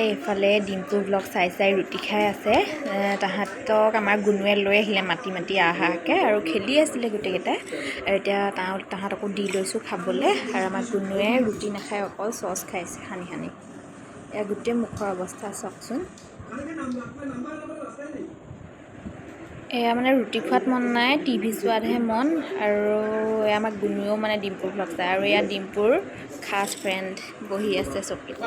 এইফালে ডিম্পুৰ ব্লগ চাই ৰুটি খাই আছে তাহাঁতক আমাৰ গুণুৱে লৈ আহিলে মাতি আহাকে আৰু খেলি আছিলে গোটেইকেইটাই আৰু এতিয়া তাহাঁতকো দি লৈছোঁ খাবলৈ আৰু আমাৰ গুণুৱে ৰুটি নাখায় অকল চচ খাইছে সানি এয়া গোটেই মুখৰ অৱস্থা চাওকচোন এয়া মানে ৰুটি খোৱাত মন নাই টিভি চোৱাতহে মন আৰু এয়া আমাৰ গুণুৱেও মানে ডিম্পুৰ ব্লগ চায় আৰু এয়া ডিম্পুৰ খাস ফ্ৰেণ্ড বহি আছে চকীত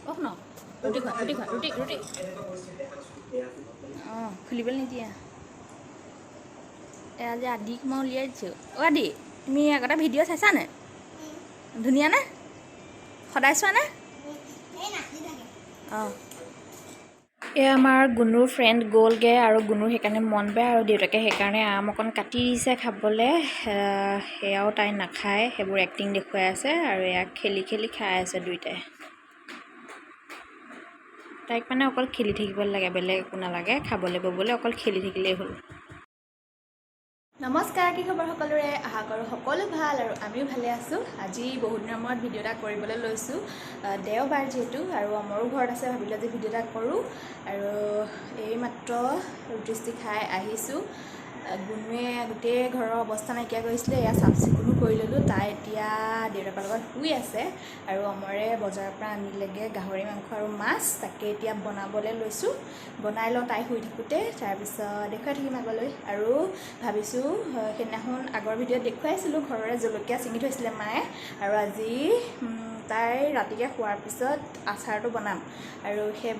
অহ ন ৰুটি অঁ খুলিবলৈ নিদিয়া এয়া যে আদিক মই উলিয়াই দিছোঁ অ' আদি তুমি আগতে ভিডিঅ' চাইছানে ধুনীয়া নে সদায় চোৱানে অঁ এয়া আমাৰ গুণুৰ ফ্ৰেণ্ড গ'লগৈ আৰু গুণুৰ সেইকাৰণে মন বেয়া আৰু দেউতাকে সেইকাৰণে আম অকণ কাটি দিছে খাবলৈ সেয়াও তাই নাখায় সেইবোৰ এক্টিং দেখুৱাই আছে আৰু এয়া খেলি খাই আছে দুইটাই তাইক মানে অকল খেলি থাকিব লাগে বেলেগ একো নালাগে খাবলৈ ববলৈ অকল খেলি থাকিলেই হ'ল নমস্কাৰ কি খবৰ সকলোৰে আশা কৰোঁ সকলো ভাল আৰু আমিও ভালে আছোঁ আজি বহুত দিনৰ মূৰত ভিডিঅ' এটা কৰিবলৈ লৈছোঁ দেওবাৰ যিহেতু আৰু আমাৰো ঘৰত আছে ভাবিলোঁ আজি ভিডিঅ' এটা কৰোঁ আৰু এইমাত্ৰ ৰুটি খাই আহিছোঁ গুণুৱে গোটেই ঘৰৰ অৱস্থা নাইকিয়া কৰিছিলে এয়া চাফ চিকুণো কৰি ল'লোঁ তাই এতিয়া দেউতাকৰ লগত শুই আছে আৰু অমৰে বজাৰৰ পৰা আনিলেগৈ গাহৰি মাংস আৰু মাছ তাকে এতিয়া বনাবলৈ লৈছোঁ বনাই লওঁ তাই শুই থাকোঁতে তাৰপিছত দেখুৱাই থাকিম আগলৈ আৰু ভাবিছোঁ সেইদিনাখন আগৰ ভিডিঅ'ত দেখুৱাইছিলোঁ ঘৰৰে জলকীয়া ছিঙি থৈছিলে মায়ে আৰু আজি তাই ৰাতিকৈ খোৱাৰ পিছত আচাৰটো বনাম আৰু সেই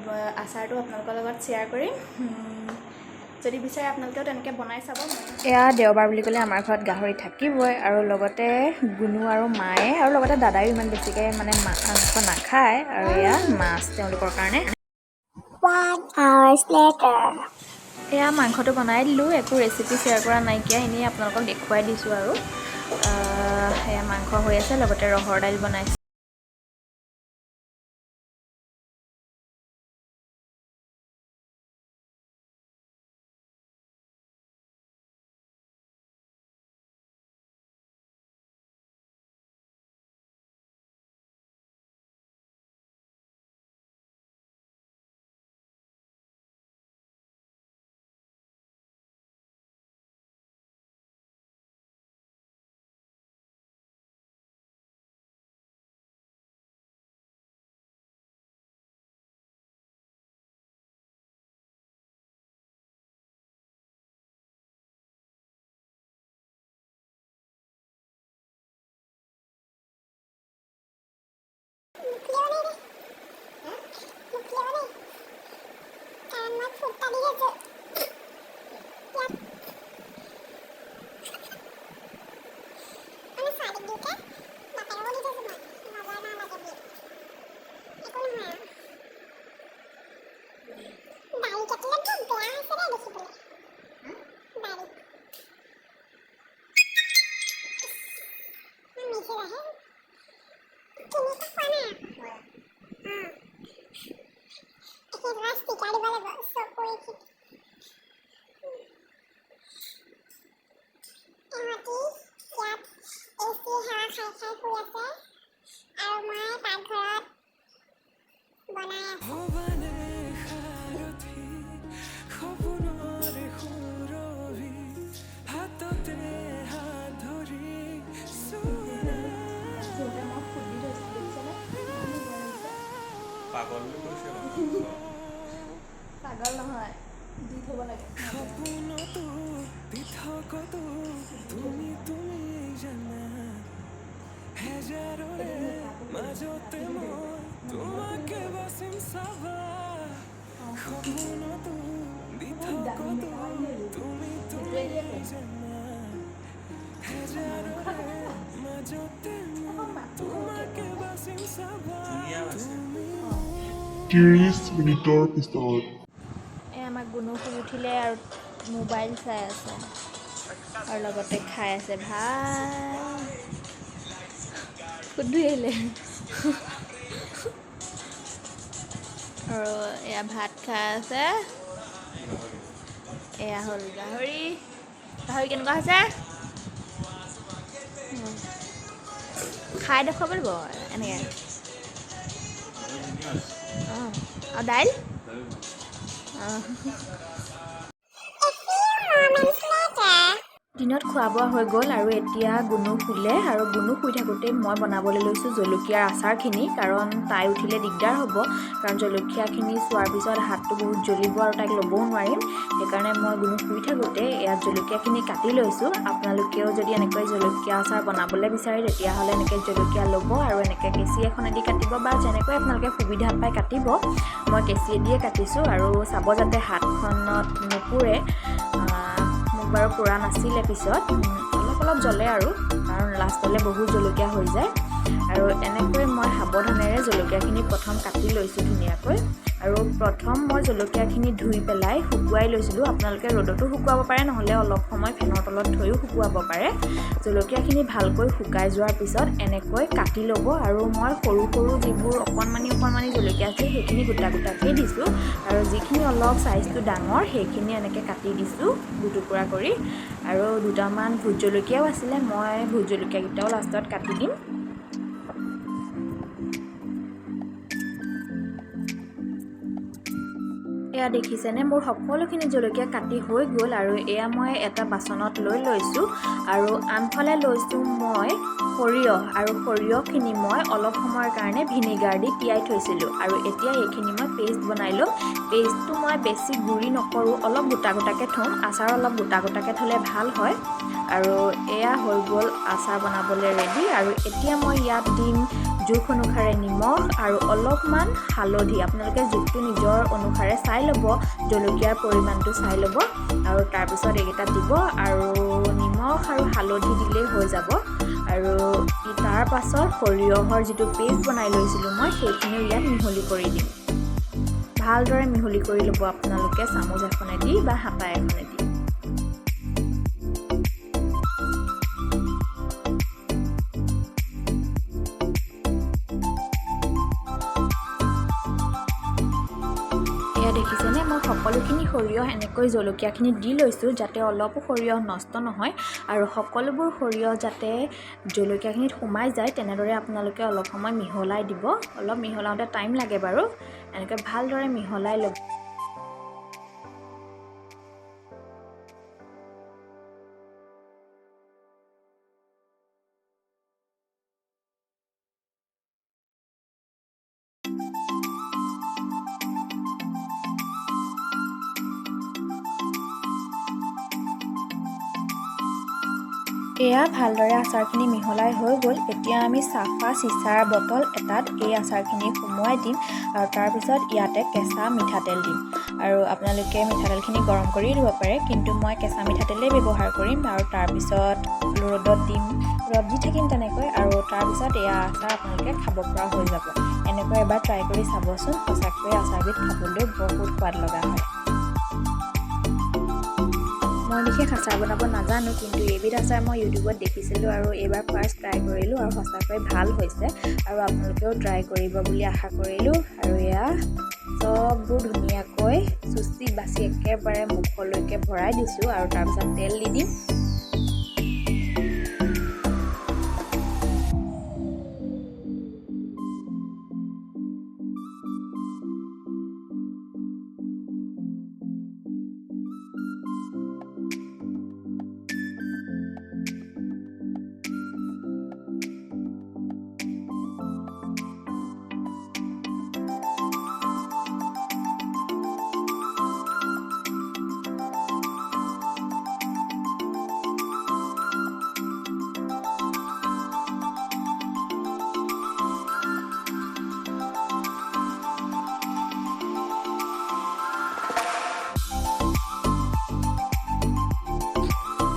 আচাৰটো আপোনালোকৰ লগত শ্বেয়াৰ কৰিম যদি বিচাৰে আপোনালোকেও তেনেকৈ বনাই চাব এয়া দেওবাৰ বুলি ক'লে আমাৰ ঘৰত গাহৰি থাকিবই আৰু লগতে গুণু আৰু মায়ে আৰু লগতে দাদায়ো ইমান বেছিকৈ মানে মাংস নাখায় আৰু এয়া মাছ তেওঁলোকৰ কাৰণে এয়া মাংসটো বনাই দিলোঁ একো ৰেচিপি শ্বেয়াৰ কৰা নাইকিয়া এনেই আপোনালোকক দেখুৱাই দিছোঁ আৰু এয়া মাংস হৈ আছে লগতে ৰহৰ দাইল বনাইছোঁ পাগল নহয় দি থ'ব লাগে মিনিটৰ পিছত আমাৰ গুণু শুই উঠিলে আৰু মোবাইল চাই আছে আৰু লগতে খাই আছে ভাত সুধি আহিলে আৰু এয়া ভাত খাই আছে এয়া হ'ল গাহৰি কেনেকুৱা হৈছে খাই দেখুৱাব লাগিব এনেকৈ অঁ আৰু দাইল দিনত খোৱা বোৱা হৈ গ'ল আৰু এতিয়া গুণু শুলে আৰু গুণু শুই থাকোঁতে মই বনাবলৈ লৈছোঁ জলকীয়াৰ আচাৰখিনি কাৰণ তাই উঠিলে দিগদাৰ হ'ব কাৰণ জলকীয়াখিনি চোৱাৰ পিছত হাতটো বহুত জ্বলিব আৰু তাইক ল'বও নোৱাৰিম সেইকাৰণে মই গুণু শুই থাকোঁতে ইয়াত জলকীয়াখিনি কাটি লৈছোঁ আপোনালোকেও যদি এনেকৈ জলকীয়া আচাৰ বনাবলৈ বিচাৰে তেতিয়াহ'লে এনেকৈ জলকীয়া ল'ব আৰু এনেকৈ কেঁচি এখনেদি কাটিব বা যেনেকৈ আপোনালোকে সুবিধা পাই কাটিব মই কেঁচিয়েদিয়ে কাটিছোঁ আৰু চাব যাতে হাতখনত নুপুৰে মোক বাৰু পুৰা নাছিলে পিছত অলপ অলপ জ্বলে আৰু কাৰণ লাষ্টলৈ বহুত জলকীয়া হৈ যায় আৰু এনেকৈ মই সাৱধানেৰে জলকীয়াখিনি প্ৰথম কাটি লৈছোঁ ধুনীয়াকৈ আৰু প্ৰথম মই জলকীয়াখিনি ধুই পেলাই শুকুৱাই লৈছিলোঁ আপোনালোকে ৰ'দতো শুকুৱাব পাৰে নহ'লে অলপ সময় ফেনৰ তলত থৈও শুকুৱাব পাৰে জলকীয়াখিনি ভালকৈ শুকাই যোৱাৰ পিছত এনেকৈ কাটি ল'ব আৰু মই সৰু সৰু যিবোৰ অকণমানি জলকীয়া আছে সেইখিনি গোটা গোটাকৈ দিছোঁ আৰু যিখিনি অলপ চাইজটো ডাঙৰ সেইখিনি এনেকৈ কাটি দিছোঁ দুটুকুৰা কৰি আৰু দুটামান ভোট জলকীয়াও আছিলে মই ভোট জলকীয়াকেইটাও লাষ্টত কাটি দিম এয়া দেখিছেনে মোৰ সকলোখিনি জলকীয়া কাটি হৈ গ'ল আৰু এয়া মই এটা বাচনত লৈ লৈছোঁ আৰু আনফালে লৈছোঁ মই সৰিয়হ আৰু সৰিয়হখিনি মই অলপ সময়ৰ কাৰণে ভিনেগাৰ দি তিয়াই থৈছিলোঁ আৰু এতিয়া এইখিনি মই পেষ্ট বনাই ল'ম পেষ্টটো মই বেছি গুড়ি নকৰোঁ অলপ গোটা গোটাকৈ থ'ম আচাৰ অলপ গোটা গোটাকৈ থ'লে ভাল হয় আৰু এয়া হৈ গ'ল আচাৰ বনাবলৈ ৰেডি আৰু এতিয়া মই ইয়াত দিম জোখ অনুসাৰে নিমখ আৰু অলপমান হালধি আপোনালোকে জোখটো নিজৰ অনুসাৰে চাই ল'ব জলকীয়াৰ পৰিমাণটো চাই ল'ব আৰু তাৰপিছত এইকেইটা দিব আৰু নিমখ আৰু হালধি দিলেই হৈ যাব আৰু তাৰ পাছত সৰিয়হৰ যিটো পেষ্ট বনাই লৈছিলোঁ মই সেইখিনিও ইয়াত মিহলি কৰি দিম ভালদৰে মিহলি কৰি ল'ব আপোনালোকে চামুচ এখনেদি বা হাতা এখনেদি দেখিছেনে মই সকলোখিনি সৰিয়হ এনেকৈ জলকীয়াখিনি দি লৈছোঁ যাতে অলপো সৰিয়হ নষ্ট নহয় আৰু সকলোবোৰ সৰিয়হ যাতে জলকীয়াখিনিত সোমাই যায় তেনেদৰে আপোনালোকে অলপ সময় মিহলাই দিব অলপ মিহলাওঁতে টাইম লাগে বাৰু এনেকৈ ভালদৰে মিহলাই ল'ব এয়া ভালদৰে আচাৰখিনি মিহলাই হৈ গ'ল এতিয়া আমি চাফা চিচাৰ বটল এটাত এই আচাৰখিনি সুমুৱাই দিম আৰু তাৰপিছত ইয়াতে কেঁচা মিঠাতেল দিম আৰু আপোনালোকে মিঠাতেলখিনি গৰম কৰি দিব পাৰে কিন্তু মই কেঁচা মিঠাতেলেই ব্যৱহাৰ কৰিম আৰু তাৰপিছত ৰ'দত দিম ৰ'দ দি থাকিম তেনেকৈ আৰু তাৰপিছত এয়া আচাৰ আপোনালোকে খাব পৰা হৈ যাব এনেকৈ এবাৰ ট্ৰাই কৰি চাবচোন সঁচাকৈ আচাৰবিধ খাবলৈ বহুত সোৱাদ লগা হয় মই বিশেষ আচাৰ বনাব নাজানো কিন্তু এইবিধ আচাৰ মই ইউটিউবত দেখিছিলোঁ আৰু এইবাৰ ফাৰ্ষ্ট ট্ৰাই কৰিলোঁ আৰু সঁচাকৈ ভাল হৈছে আৰু আপোনালোকেও ট্ৰাই কৰিব বুলি আশা কৰিলোঁ আৰু এয়া চববোৰ ধুনীয়াকৈ চুচি বাচি একেবাৰে মুখলৈকে ভৰাই দিছোঁ আৰু তাৰপিছত তেল দি দিম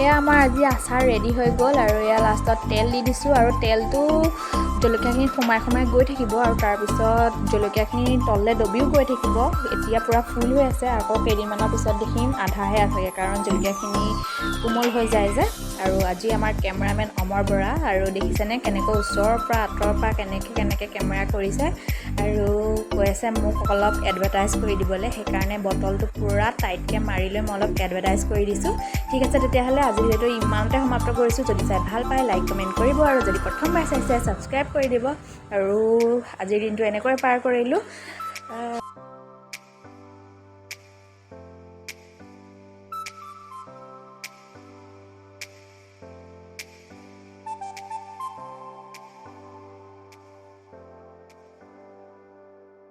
এয়া আমাৰ আজি আচাৰ ৰেডি হৈ গ'ল আৰু এয়া লাষ্টত তেল দি দিছোঁ আৰু তেলটো জলকীয়াখিনি সোমাই গৈ থাকিব আৰু তাৰপিছত জলকীয়াখিনি তললৈ দবিও গৈ থাকিব এতিয়া পূৰা ফুল হৈ আছে আকৌ কেইদিনমানৰ পিছত দেখিম আধাহে আছেগৈ কাৰণ জলকীয়াখিনি কোমল হৈ যায় যে আৰু আজি আমাৰ কেমেৰামেন অমৰ বৰা আৰু দেখিছেনে কেনেকৈ ওচৰৰ পৰা আঁতৰৰ পৰা কেনেকৈ কেমেৰা কৰিছে আৰু কৈ আছে মোক অলপ এডভাৰটাইজ কৰি দিবলৈ সেইকাৰণে বটলটো পূৰা টাইটকৈ মাৰি লৈ মই অলপ এডভাৰটাইজ কৰি দিছোঁ ঠিক আছে তেতিয়াহ'লে আজি ভিডিঅ'টো ইমানতে সমাপ্ত কৰিছোঁ যদি চাই ভাল পায় লাইক কমেণ্ট কৰিব আৰু যদি প্ৰথমবাৰ চাইছে ছাবস্ক্ৰাইব কৰি দিব আৰু আজিৰ দিনটো এনেকৈ পাৰ কৰিলোঁ